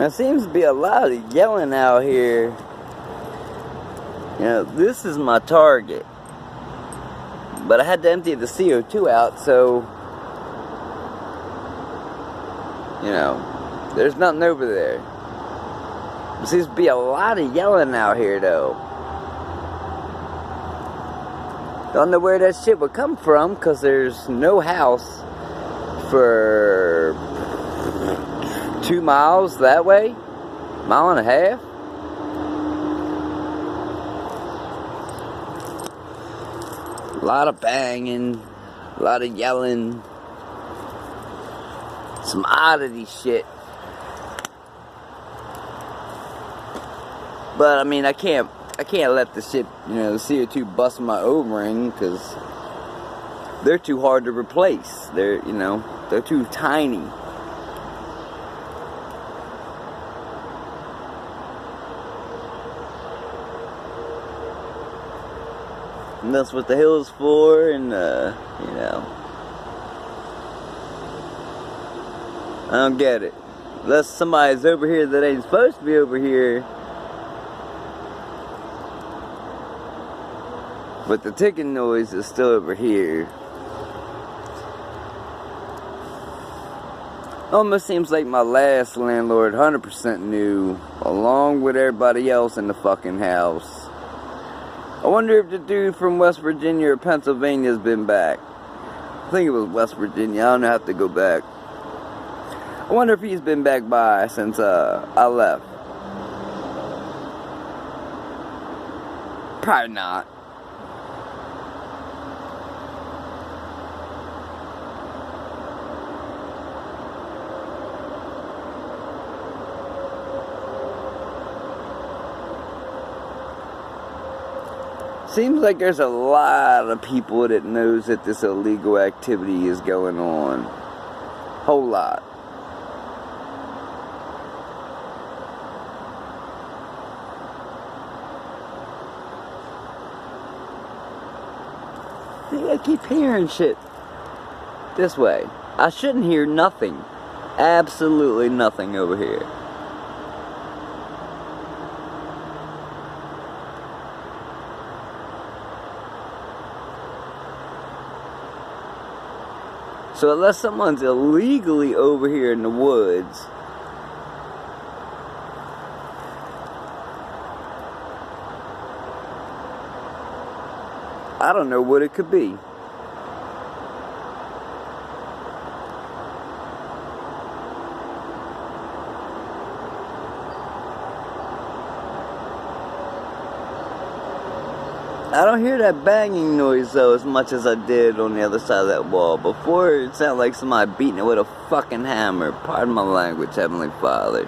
There seems to be a lot of yelling out here. You know, this is my target. But I had to empty the CO2 out, so, you know, there's nothing over there. There seems to be a lot of yelling out here, though. Don't know where that shit would come from, because there's no house for 2 miles that way, mile and a half. A lot of banging, a lot of yelling, some oddity shit. But I mean, I can't let the shit, you know, the CO2 bust my O-ring, because they're too hard to replace. They're, you know, they're too tiny. And that's what the hill's for, and, you know. I don't get it. Unless somebody's over here that ain't supposed to be over here. But the ticking noise is still over here. Almost seems like my last landlord 100% knew, along with everybody else in the fucking house. I wonder if the dude from West Virginia or Pennsylvania has been back. I think it was West Virginia. I don't have to go back. I wonder if he's been back by since I left. Probably not. Seems like there's a lot of people that knows that this illegal activity is going on. Whole lot. I keep hearing shit this way. I shouldn't hear nothing. Absolutely nothing over here. So unless someone's illegally over here in the woods, I don't know what it could be. I don't hear that banging noise though as much as I did on the other side of that wall. Before it sounded like somebody beating it with a fucking hammer. Pardon my language, Heavenly Father.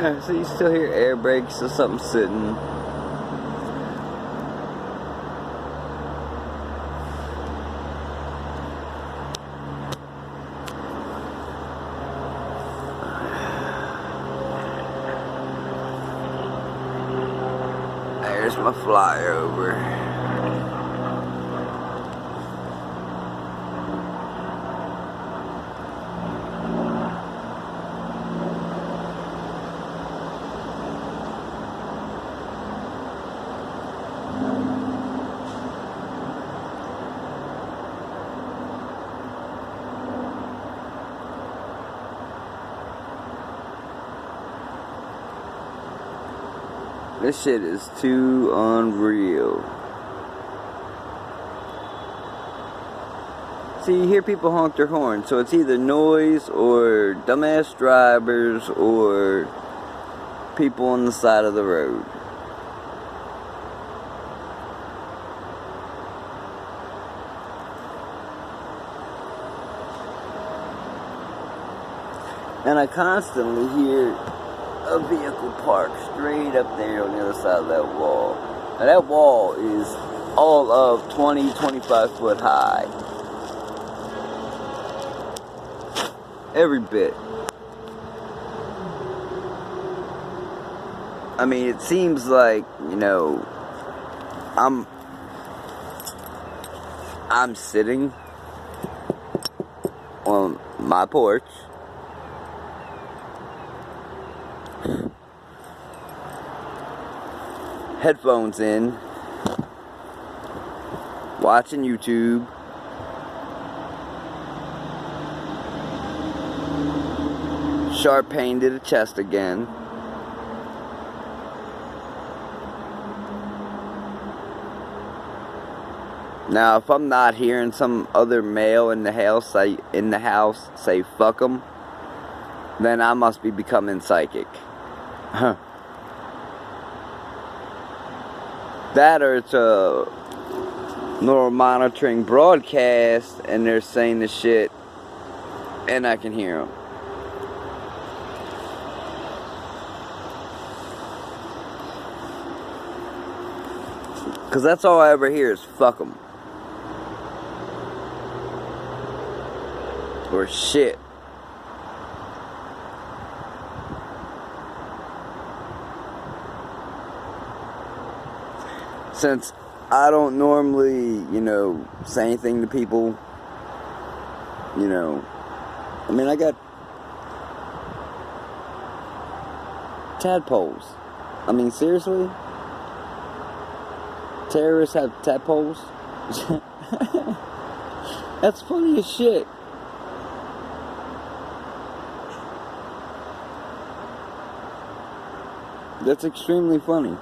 Yeah, so you still hear air brakes or something sitting. There's my flyover. This shit is too unreal. See, you hear people honk their horns, so it's either noise or dumbass drivers or people on the side of the road. And I constantly hear a vehicle parked straight up there on the other side of that wall. Now that wall is all of 20-25 foot high. Every bit. I mean, it seems like, you know, I'm sitting on my porch, headphones in, watching YouTube, sharp pain to the chest again. Now, if I'm not hearing some other male in the house say fuck 'em, then I must be becoming psychic. That or it's a neural monitoring broadcast and they're saying the shit and I can hear them. Because that's all I ever hear is fuck 'em. Or shit. Since I don't normally, you know, say anything to people, you know, I mean, I got tadpoles. I mean, seriously? Terrorists have tadpoles? That's funny as shit. That's extremely funny.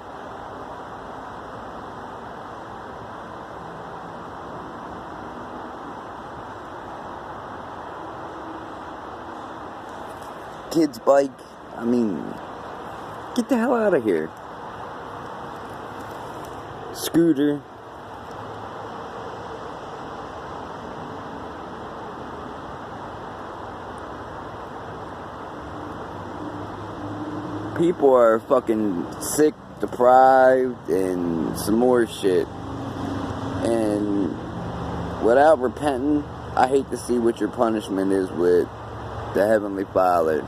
Kid's bike. I mean, get the hell out of here. Scooter. People are fucking sick, deprived, and some more shit. And without repenting, I hate to see what your punishment is with the Heavenly Father.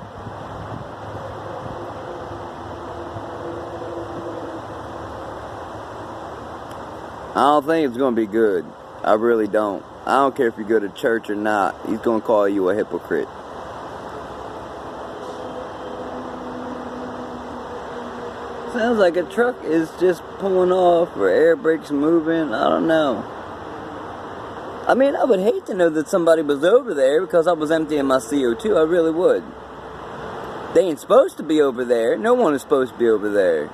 I don't think it's going to be good. I really don't. I don't care if you go to church or not. He's going to call you a hypocrite. Sounds like a truck is just pulling off or air brakes moving. I don't know. I mean, I would hate to know that somebody was over there because I was emptying my CO2. I really would. They ain't supposed to be over there. No one is supposed to be over there.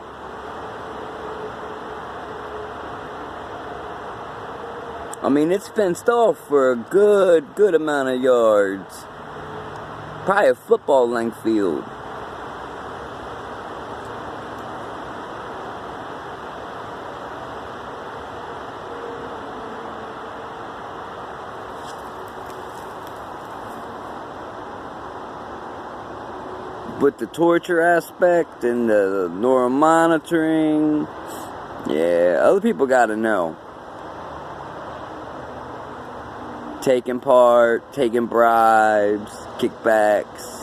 I mean, it's fenced off for a good amount of yards. Probably a football length field. With the torture aspect and the neural monitoring, yeah, other people gotta know. Taking part, taking bribes, kickbacks.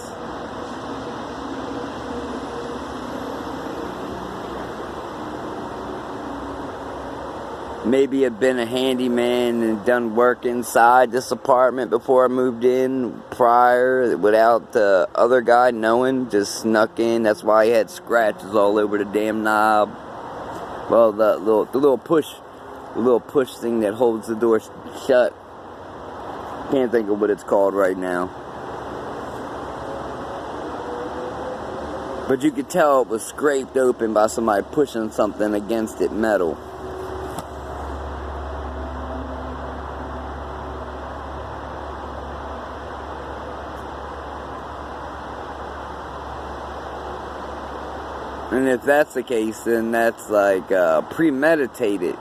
Maybe I've been a handyman and done work inside this apartment before I moved in prior without the other guy knowing, just snuck in. That's why he had scratches all over the damn knob. Well, the little push thing that holds the door shut. Can't think of what it's called right now. But you could tell it was scraped open by somebody pushing something against it metal. And if that's the case, then that's like premeditated.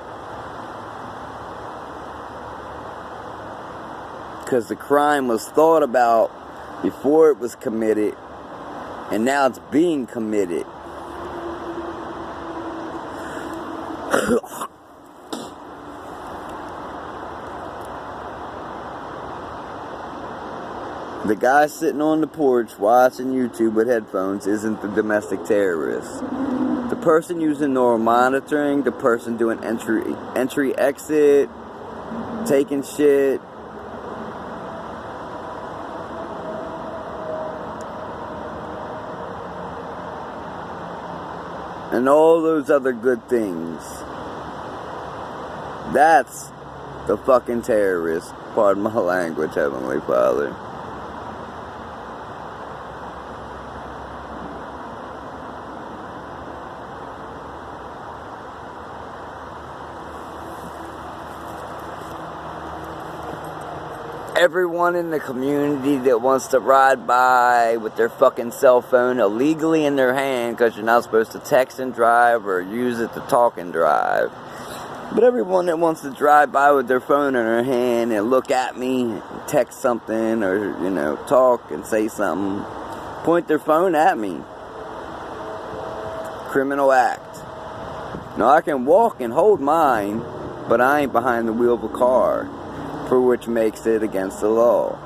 Because the crime was thought about before it was committed, and now it's being committed. The guy sitting on the porch watching YouTube with headphones isn't the domestic terrorist. The person using neural monitoring, the person doing entry exit, taking shit, and all those other good things. That's the fucking terrorist. Pardon my language, Heavenly Father. Everyone in the community that wants to ride by with their fucking cell phone illegally in their hand, because you're not supposed to text and drive or use it to talk and drive. But everyone that wants to drive by with their phone in their hand and look at me, and text something, or, you know, talk and say something, point their phone at me. Criminal act. Now, I can walk and hold mine, but I ain't behind the wheel of a car, for which makes it against the law.